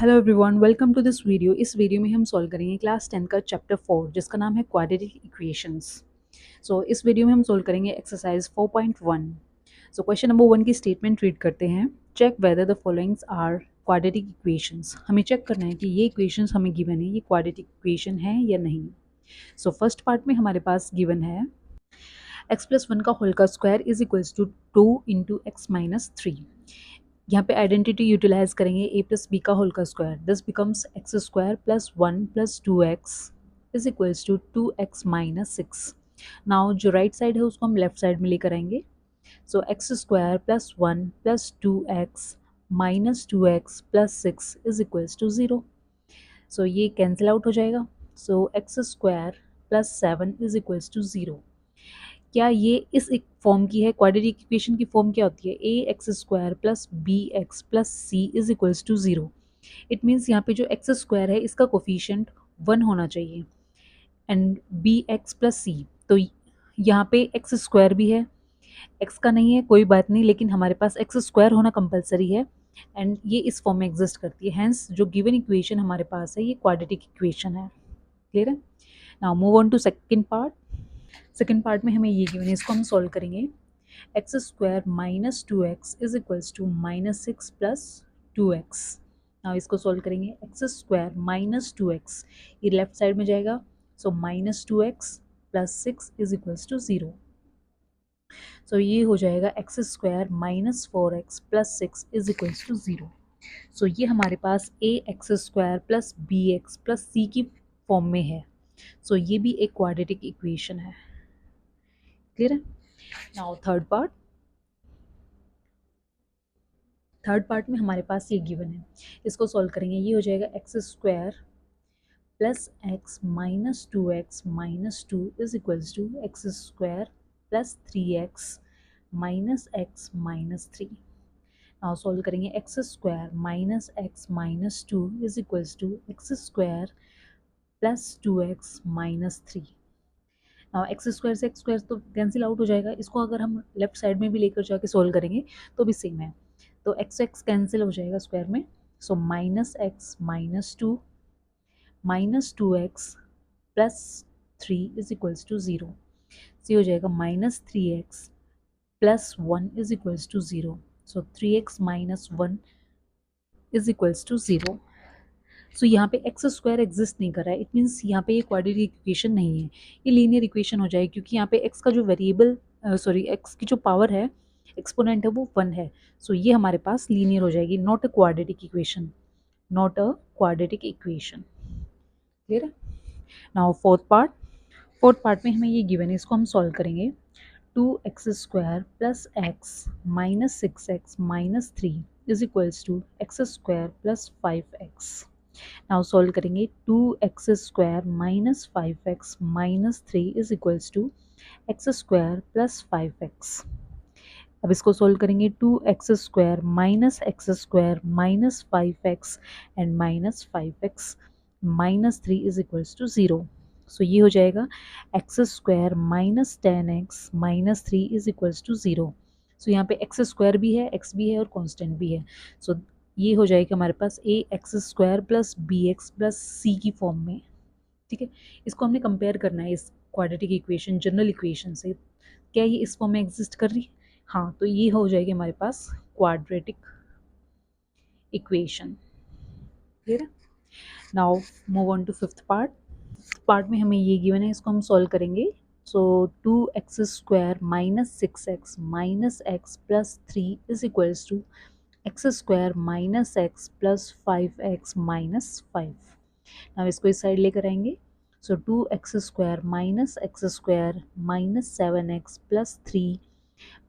Hello everyone, welcome to this video. इस वीडियो में हम सॉल्व करेंगे क्लास 10 का चैप्टर 4 जिसका नाम है क्वाड्रेटिक इक्वेशंस। सो इस वीडियो में हम सॉल्व करेंगे एक्सरसाइज 4.1। सो क्वेश्चन नंबर 1 की स्टेटमेंट रीड करते हैं। Check whether the followings are quadratic equations. हमें चेक करना है कि ये इक्वेशंस हमें गिवन है, ये क्वाड्रेटिक इक्वेशन है या नहीं। सो फर्स्ट पार्ट में हमारे पास गिवन है x+1 का होल का square is equals to 2 into x minus 3। यहाँ पे आइडेंटिटी यूटिलाइज करेंगे a प्लस बी का होल का square, this becomes x square plus 1 plus 2x is equals to 2x minus 6। Now जो राइट साइड है उसको हम लेफ्ट साइड में लेकर आएंगे। So x square plus 1 plus 2x minus 2x plus 6 is equals to 0। So ये cancel out हो जाएगा। So x square plus 7 is equals to 0। क्या ये इस एक फॉर्म की है? क्वाड्रेटिक इक्वेशन की फॉर्म क्या होती है? A x square plus b x plus c is equals to 0। It means यहाँ पे जो एक्स स्क्वायर है इसका कोफिशिएंट 1 होना चाहिए एंड बी एक्स प्लस सी। तो यहाँ पे एक्स स्क्वायर भी है, एक्स का नहीं है कोई बात नहीं, लेकिन हमारे पास एक्स स्क्वायर होना कंपलसरी है एंड ये इस फॉर्म में एग्जिस्ट करती है। हैंस जो गिवन इक्वेशन हमारे पास है ये क्वाड्रेटिक इक्वेशन है। क्लियर है? Now move on to second part. Second part में हमें ये गिवन है, इसको हम सॉल्व करेंगे। X square minus 2x is equals to minus 6 plus 2x। Now इसको सॉल्व करेंगे। एक्स स्क्वायर माइनस 2x, ये लेफ्ट साइड में जाएगा। So minus 2x plus 6 is equals to 0। So ये हो जाएगा x square minus 4x plus 6 is equals to 0। So ये हमारे पास a x square plus b x plus c की फॉर्म में है। सो ये भी एक क्वाड्रेटिक इक्वेशन है। क्लियर है? नाउ थर्ड पार्ट में हमारे पास ये गिवन है, इसको सॉल्व करेंगे। ये हो जाएगा x square plus x minus 2x minus 2 is equals to x square plus 3x minus x minus 3। Now solve करेंगे। X square minus x minus 2 is equals to x square plus 2x minus 3। Now x square से x square तो cancel out हो जाएगा। इसको अगर हम left side में भी लेकर जाके सॉल्व करेंगे तो भी सेम है। तो एक्स एक्स कैंसिल हो जाएगा स्क्वायर में। So minus x minus 2 minus 2x plus 3 is equals to 0। सी हो जाएगा minus 3x plus 1 is equals to 0। So 3x minus 1 is equals to 0। So यहाँ पे एक्स स्क्वायर एग्जिस्ट नहीं कर रहा है, इट मीन्स यहाँ पे ये क्वाड्रेटिक इक्वेशन नहीं है, ये लीनियर इक्वेशन हो जाएगी, क्योंकि यहाँ पे एक्स का जो वेरिएबल एक्स की जो पावर है, एक्सपोनेंट है, वो 1 है। सो ये हमारे पास लीनियर हो जाएगी, not a quadratic equation, not a quadratic equation. Clear है? नाउ फोर्थ पार्ट में हमें ये गिवन है, इसको हम सॉल्व करेंगे। 2x square plus x minus 6x minus 3 is equals to x square plus 5x। Now solve करेंगे। 2x square minus 5x minus 3 is equals to x square plus 5x। अब इसको सॉल्व करेंगे। 2x square minus x square minus 5x and minus 5x minus 3 is equals to 0। So ये हो जाएगा x square minus 10x minus 3 is equals to 0। So यहाँ पे x square भी है, एक्स भी है और कांस्टेंट भी है। सो ये हो जाएगा हमारे पास a x square plus b x plus c की फॉर्म में। ठीक है, इसको हमने कंपेयर करना है इस क्वाड्रेटिक इक्वेशन जनरल इक्वेशन से। क्या ये इस फॉर्म में एग्जिस्ट कर रही है? हाँ, तो ये हो जाएगी हमारे पास क्वाड्रेटिक इक्वेशन। क्लियर है? Now move on to fifth part में हमें ये गिवन है, इसको हम सॉल्व करेंगे। So 2x square minus 6x minus x plus 3 is equals to x square minus x plus 5x minus 5। अब इसको इस साइड लेकर आएंगे। So 2x square minus x square minus 7x plus 3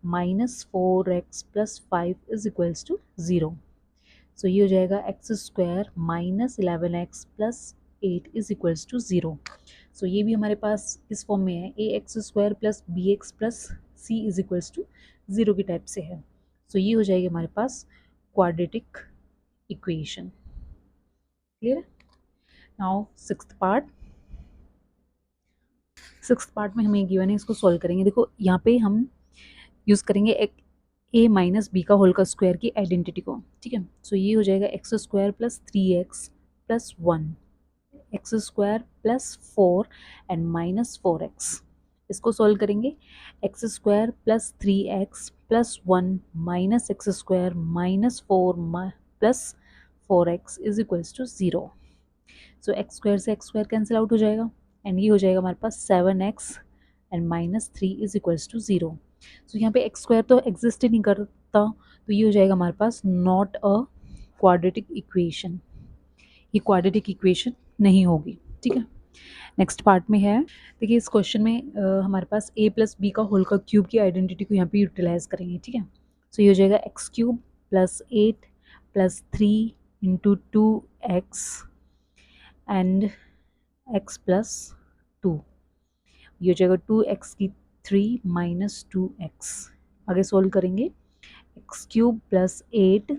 minus 4x plus 5 is equals to 0। So ये हो जाएगा x square minus 11x plus 8 is equals to 0। So ये भी हमारे पास इस फॉर्म में है, a x square plus b x plus c is equals to 0 की टाइप से है। सो ये हो जाएगी हमारे पास क्वाड्रेटिक इक्वेशन। क्लियर है? नाउ सिक्स्थ पार्ट में हमें गिवन है, इसको सॉल्व करेंगे। देखो यहाँ पे हम यूज़ करेंगे ए माइनस बी का होल का स्क्वायर की आइडेंटिटी को, ठीक है। सो ये हो जाएगा x square plus 3x plus 1, x square plus 4 and minus 4x। इसको सॉल्व करेंगे, x square plus 3x plus 1 minus x square minus 4 plus 4x is equals to 0। So x square से x square cancel out हो जाएगा and ये हो जाएगा हमारे पास 7x and minus 3 is equals to 0। So यहाँ पे एक्स स्क्वायर तो एग्जिस्ट ही नहीं करता, तो ये हो जाएगा हमारे पास नॉट अ क्वाड्रेटिक इक्वेशन, ये क्वाड्रेटिक इक्वेशन नहीं होगी, ठीक है। नेक्स्ट पार्ट में है, देखिए इस क्वेश्चन में हमारे पास a प्लस बी का होल का क्यूब की आइडेंटिटी को यहाँ पे यूटिलाइज करेंगे, ठीक है। सो ये हो जाएगा x cube plus 8 plus 3 into 2x and x plus 2, ये हो जाएगा 2x की 3 माइनस 2x। आगे सोल्व करेंगे, x cube plus 8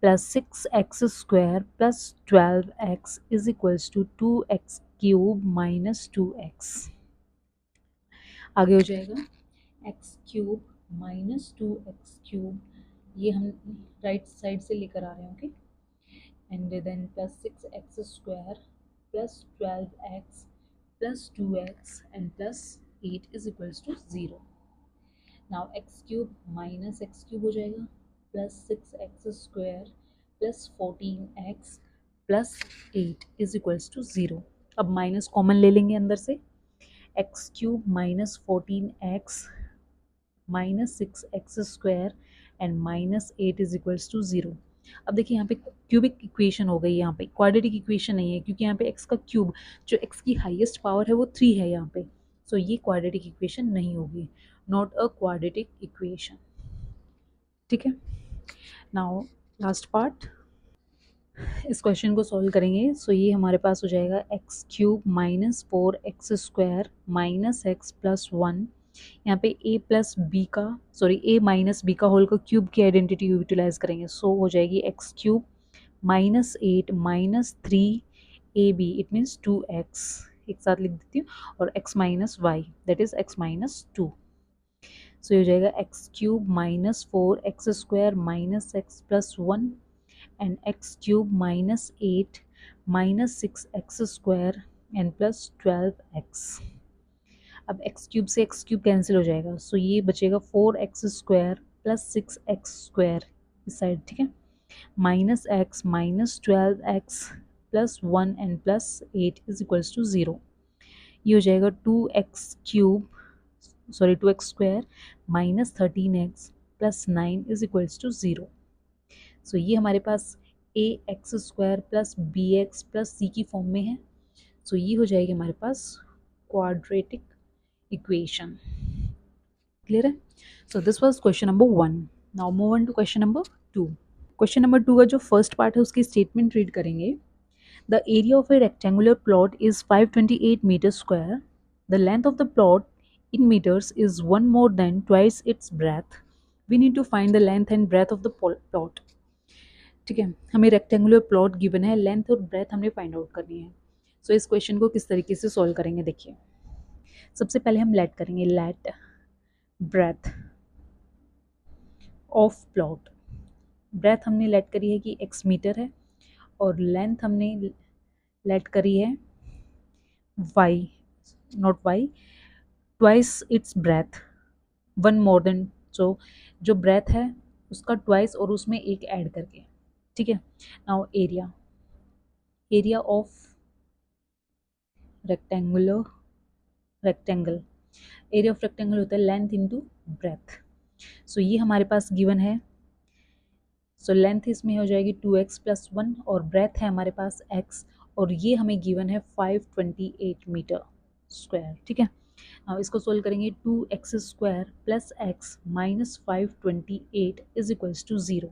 plus 6x square plus 12x is equals to 2x cube minus 2x। आगे हो जाएगा x cube minus 2x cube, ये हम राइट साइड से लेकर आ रहे हैं, okay. And then plus 6x square plus 12x plus 2x and plus 8 is equals to 0. Now x cube minus x cube हो जाएगा plus 6x square plus 14x plus 8 is equals to 0. अब minus common ले लेंगे अंदर से, x cube minus 14x minus 6x square and minus 8 is equals to 0। अब देखिए यहाँ पे क्यूबिक इक्वेशन हो गई, यहाँ पे क्वाड्रेटिक इक्वेशन नहीं है क्योंकि यहाँ पे x का क्यूब, जो x की हाईएस्ट पावर है वो 3 है यहाँ पे। सो ये क्वाड्रेटिक इक्वेशन नहीं होगी, नॉट अ क्वाड्रेटिक इक्वेशन, ठीक है। नाउ लास्ट पार्ट, इस क्वेश्चन को सॉल्व करेंगे। सो ये हमारे पास हो जाएगा x cube minus 4x square minus x plus 1, यहाँ पे a प्लस बी का a माइनस बी का होल का क्यूब की आइडेंटिटी यूटिलाइज करेंगे। सो हो जाएगी x cube minus 8 minus 3ab, it means 2x, एक साथ लिख देती हूँ, और x minus y that is x minus 2। सो हो जाएगा x cube minus 4x square minus x plus 1 and x cube minus 8 minus 6x square and plus 12x। अब x cube से एक्स क्यूब कैंसिल हो जाएगा, सो ये बचेगा 4x square plus 6x square इस side, ठीक है, minus x minus 12x plus 1 and plus 8 is equals to 0। ये हो जाएगा 2x square minus 13x plus 9 is equals to 0। So ये हमारे पास ax square plus bx plus c की form में है। सो ये हो जाएगी हमारे पास क्वाड्रेटिक इक्वेशन, क्लियर है। So this was question number 1। Now move on to question number 2। Question number 2 का जो फर्स्ट पार्ट है उसकी स्टेटमेंट रीड करेंगे। The area of a rectangular plot is 528 metre square, the length of the plot in metres is 1 more than twice its breadth, we need to find the length and breadth of the plot, ठीक है। हमें rectangular plot given है, length और breath हमने find out करनी है। सो इस question को किस तरीके से सॉल्व करेंगे, देखिए सबसे पहले हम लेट करेंगे, let breadth of plot. Breadth हमने लेट करी है कि x मीटर है और लेंथ हमने लेट करी है y, not y, twice its breath, 1 more than, सो जो ब्रेथ है उसका ट्वाइस और उसमें एक ऐड करके, ठीक है। Now area, area of rectangle, area of rectangle होता है लेंथ इनटू ब्रेथ। सो ये हमारे पास गिवन है, सो लेंथ इसमें हो जाएगी 2x प्लस 1 और ब्रेथ है हमारे पास x, और ये हमें गिवन है 528 मीटर स्क्वायर, ठीक है। अब इसको सोल्व करेंगे, 2x square plus x minus 528 is equals to 0।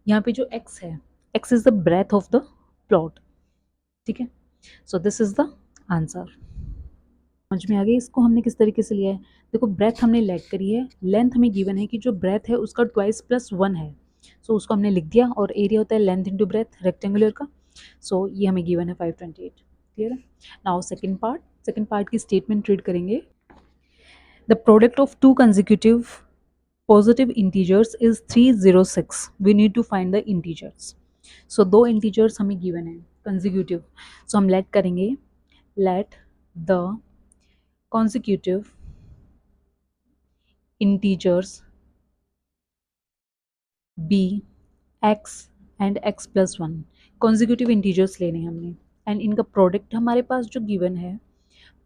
यहाँ पे जो x है, x is the breadth of the plot, ठीक है। So this is the answer. समझ में आ गई इसको हमने किस तरीके से लिया है। देखो ब्रेथ हमने लेट करी है, लेंथ हमें गिवन है कि जो ब्रेथ है उसका ट्वाइस प्लस 1 है, सो उसको हमने लिख दिया, और एरिया होता है लेंथ इंटू ब्रेथ रेक्टेंगुलर का। सो ये हमें गिवन है 528, क्लियर है। नाउ सेकंड पार्ट की स्टेटमेंट रीड करेंगे। The product of two consecutive positive integers is 306. We need to find the integers. So दो इंटीजर्स हमें गिवन है कंजिक्यूटिव. सो हम लेट करेंगे, let the consecutive integers be x and x plus 1. consecutive integers लेने हैं हमने, एंड इनका प्रोडक्ट हमारे पास जो गिवन है,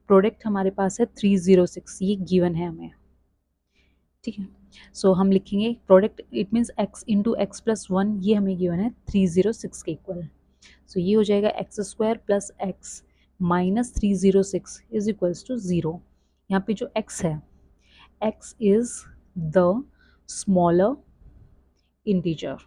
प्रोडक्ट हमारे पास है 306. ये गिवन है हमें, ठीक है. सो हम लिखेंगे product, it means x into x plus 1, ये हमें गिवन है 306 के इक्वल. सो ये हो जाएगा x square plus x minus 306 is equals to 0. यहाँ पे जो x है, x is the smaller integer.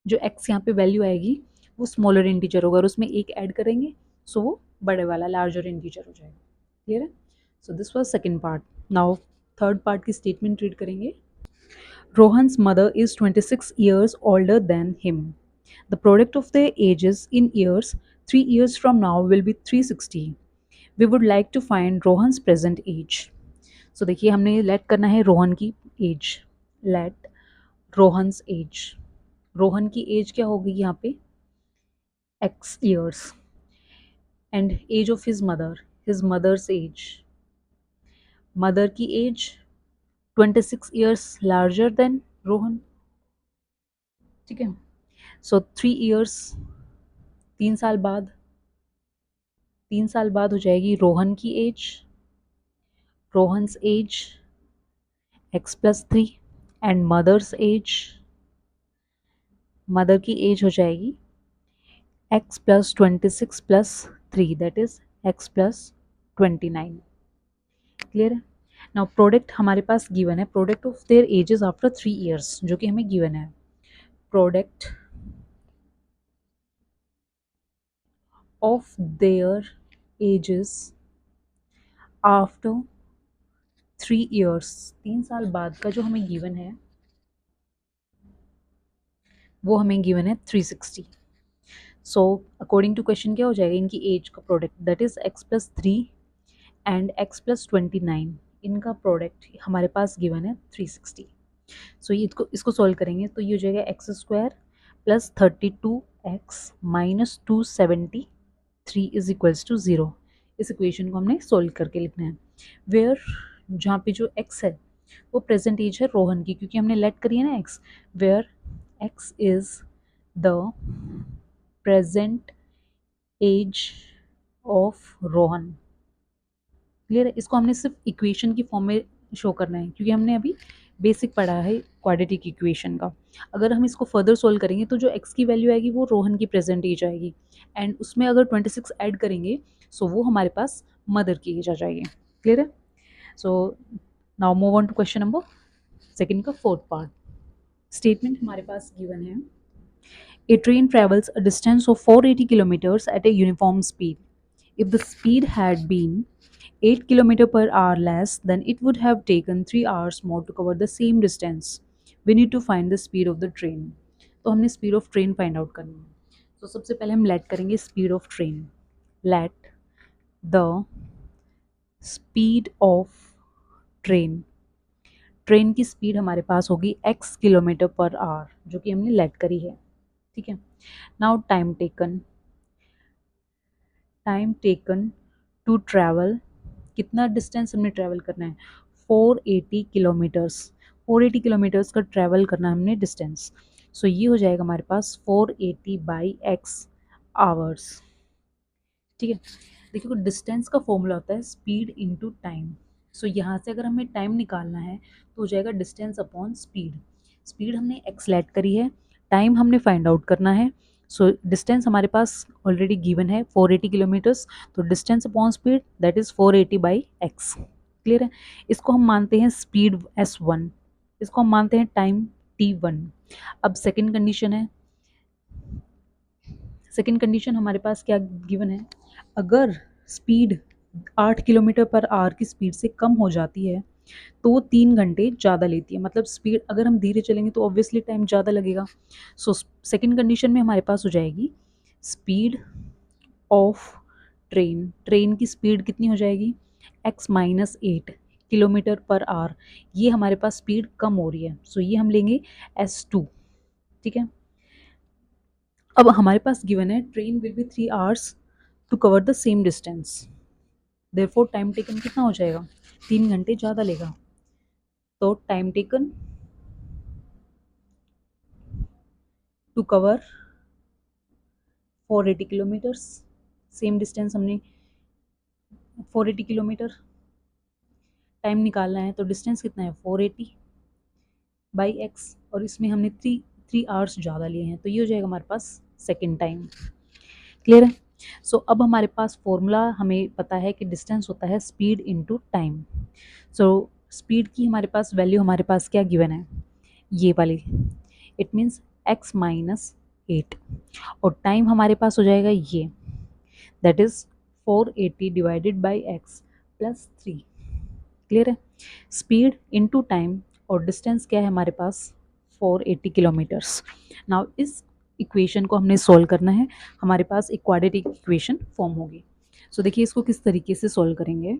जो x यहाँ पे वैल्यू आएगी वो स्मॉलर इंटीजर होगा, और उसमें एक ऐड करेंगे सो वो बड़े वाला लार्जर इंटीजर हो जाएगा. क्लियर है? So this was second part. Now third part की स्टेटमेंट रीड करेंगे. Rohan's mother is 26 years older than him. The product of their ages in years 3 years from now will be 360. We would like to find Rohan's present age. सो देखिए हमने late करना है रोहन की age. Let Rohan's age. Rohan की age क्या होगी यहाँ पे, x years, and age of his mother's age. Mother की age 26 years larger than Rohan, ठीक है. सो 3 ईयर्स, 3 साल बाद, 3 साल बाद हो जाएगी रोहन की age, Rohan's age x plus 3, and mother's age, mother की एज हो जाएगी x plus 26 plus 3, that is x plus 29. Clear है? नाउ प्रोडक्ट हमारे पास गिवन है, product of their ages after 3 years, जो कि हमें गिवन है. Product of their ages after 3 years, 3 साल बाद का जो हमें गिवन है वो हमें गिवन है 360. सो अकॉर्डिंग टू क्वेश्चन क्या हो जाएगा, इनकी एज का product that is x plus 3 and x plus 29, इनका प्रोडक्ट हमारे पास गिवन है 360. सो ये इसको सॉल्व करेंगे तो ये हो जाएगा x square plus 32x minus 273 is equals to 0. इस इक्वेशन को हमने सॉल्व करके लिखना है. वेयर जहाँ पे जो x है वो प्रेजेंट एज है रोहन की, क्योंकि हमने लेट करी है ना x. Where x is the present age of Rohan. Clear है? इसको हमने सिर्फ इक्वेशन की फॉर्म में शो करना है, क्योंकि हमने अभी बेसिक पढ़ा है क्वाड्रेटिक इक्वेशन का. अगर हम इसको फर्दर सोल्व करेंगे तो जो x की वैल्यू आएगी वो रोहन की प्रेजेंट एज आएगी, एंड उसमें अगर 26 ऐड करेंगे सो वो हमारे पास मदर की एज आ जाएगी. क्लियर है? So now move on to question number second का फोर्थ पार्ट. स्टेटमेंट हमारे पास गिवन है, a train travels a distance of 480 kilometers at a uniform speed. If the speed had been 8 km per hour less, then it would have taken 3 hours more to cover the same distance. We need to find the speed of the train. तो हमने speed of train find out करनी है. तो सबसे पहले हम let करेंगे speed of train. Let the speed of train. Train की स्पीड हमारे पास होगी x किलोमीटर पर आवर, जो कि हमने लेट करी है. ठीक है. Now time taken to travel. कितना डिस्टेंस हमने ट्रैवल करना है, 480 किलोमीटर्स. 480 किलोमीटर्स का ट्रैवल करना है हमने डिस्टेंस. सो ये हो जाएगा हमारे पास 480 बाई x आवर्स. ठीक है. देखिए डिस्टेंस का फॉर्मूला होता है स्पीड इनटू टाइम. सो यहाँ से अगर हमें टाइम निकालना है तो हो जाएगा डिस्टेंस अपॉन स्पीड. स्पीड हमने x लेट करी है, टाइम हमने फाइंड आउट करना है. सो डिस्टेंस हमारे पास ऑलरेडी गिवन है 480 किलोमीटर्स, तो distance upon speed that is 480 by x. Clear है? इसको हम मानते हैं स्पीड s1, इसको हम मानते हैं टाइम t1. अब सेकेंड कंडीशन हमारे पास क्या गिवन है, अगर स्पीड 8 किलोमीटर पर आवर की स्पीड से कम हो जाती है तो वो 3 घंटे ज़्यादा लेती है. मतलब स्पीड अगर हम धीरे चलेंगे तो ऑब्वियसली टाइम ज़्यादा लगेगा. सो सेकेंड कंडीशन में हमारे पास हो जाएगी स्पीड ऑफ ट्रेन. ट्रेन की स्पीड कितनी हो जाएगी, x minus 8. Kilometre per hour, ये हमारे पास स्पीड कम हो रही है, सो ये हम लेंगे S2। ठीक है, अब हमारे पास गिवन है train will be 3 hours to cover the same distance, therefore time taken कितना हो जाएगा, 3 घंटे ज़्यादा लेगा। तो time taken to cover 480 kilometres, same distance हमने 480 किलोमीटर टाइम निकालना है, तो डिस्टेंस कितना है 480 बाई एक्स, और इसमें हमने थ्री आवर्स ज़्यादा लिए हैं, तो ये हो जाएगा हमारे पास सेकेंड टाइम। क्लियर है। सो अब हमारे पास फॉर्मूला हमें पता है कि डिस्टेंस होता है speed into time. So speed की हमारे पास वैल्यू हमारे पास क्या गिवन है, ये वाली, इट मीन्स x माइनस 8, और टाइम हमारे पास हो जाएगा ये, that is 480 divided by x plus 3। Clear है। स्पीड इनटू टाइम और डिस्टेंस क्या है हमारे पास 480 किलोमीटर्स। नाउ इस इक्वेशन को हमने सॉल्व करना है, हमारे पास एक क्वाड्रेटिक इक्वेशन फॉर्म होगी। सो देखिए इसको किस तरीके से सॉल्व करेंगे,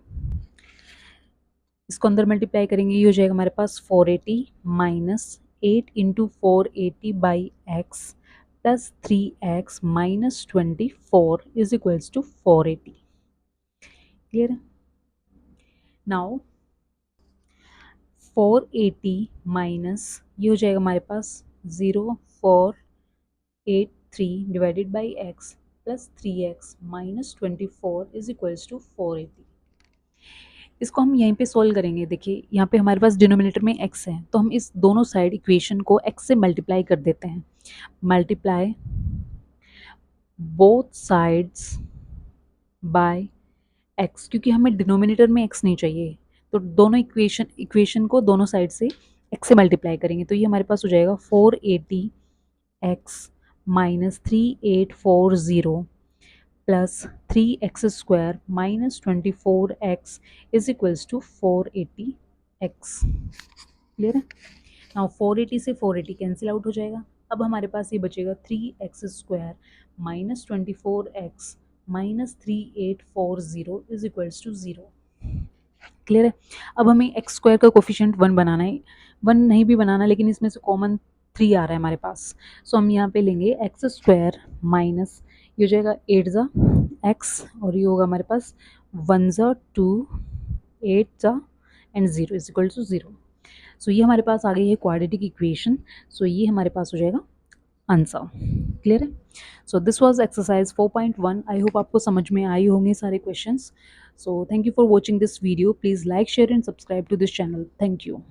इसको अंदर मल्टीप्लाई करेंगे, ये हो जाएगा हमारे पास 480 minus 8 into 480 by x plus 3x minus 24 is equals to 480। Clear है। नाउ 480 माइनस ये हो जाएगा हमारे पास 0483 divided by x plus 3x minus 24 is equals to 480। इसको हम यहीं पे सोल्व करेंगे। देखिए यहाँ पे हमारे पास डिनोमिनेटर में x है, तो हम इस दोनों साइड इक्वेशन को x से मल्टीप्लाई कर देते हैं। Multiply both sides by x, क्योंकि हमें डिनोमिनेटर में x नहीं चाहिए, तो दोनों इक्वेशन को दोनों साइड से x से मल्टीप्लाई करेंगे, तो ये हमारे पास हो जाएगा 480x minus 3840 plus 3x² minus 24x is equals to 480x। Clear है। नाउ 480 से 480 कैंसिल आउट हो जाएगा, अब हमारे पास ये बचेगा 3x² minus 24x minus 3840 is equals to 0। Clear है। अब हमें x² का कोफिशिएंट 1 बनाना है, 1 नहीं भी बनाना, लेकिन इसमें से कॉमन 3 आ रहा है हमारे पास, सो हम यहाँ पे लेंगे x² माइनस ये हो जाएगा 8 ज़ा x, और ये होगा हमारे पास 1 ज़ा 2 8 ज़ा and 0 is equal to 0। So ये हमारे पास आ गई है क्वाड्रेटिक इक्वेशन, सो ये हमारे पास हो जाएगा आंसर। क्लियर है। So this was exercise 4.1। I hope आपको समझ में आई होंगे सारे questions. So thank you for watching this video, please like share and subscribe to this channel. Thank you.